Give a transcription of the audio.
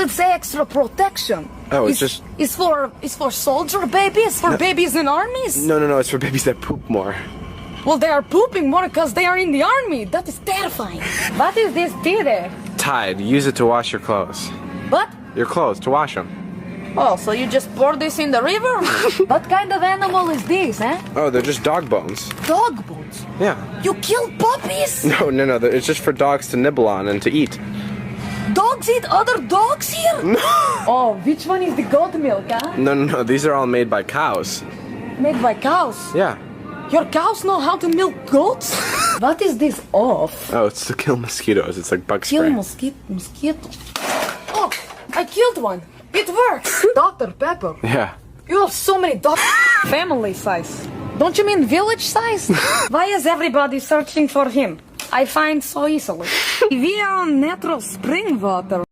it say extra protection? Oh, it's just... It's for soldier babies? For babies in armies? No, it's for babies that poop more. Well, they are pooping more because they are in the army. That is terrifying. What is this tea? Tide, use it to wash your clothes. What? Your clothes, to wash them. Oh, so you just pour this in the river? What kind of animal is this, eh? Oh, they're just dog bones. Dog bones? Yeah. You killed puppies? No, it's just for dogs to nibble on and to eat. Dogs eat other dogs here? No. Oh, which one is the goat milk, huh? No, these are all made by cows. Made by cows? Yeah. Your cows know how to milk goats? What is this off? Oh, it's to kill mosquitoes. It's like bug spray. Kill mosquito. Oh, I killed one. It works. Dr. Pepper. Yeah. You have so many family size. Don't you mean village size? Why is everybody searching for him? I find so easily. We are on natural spring water.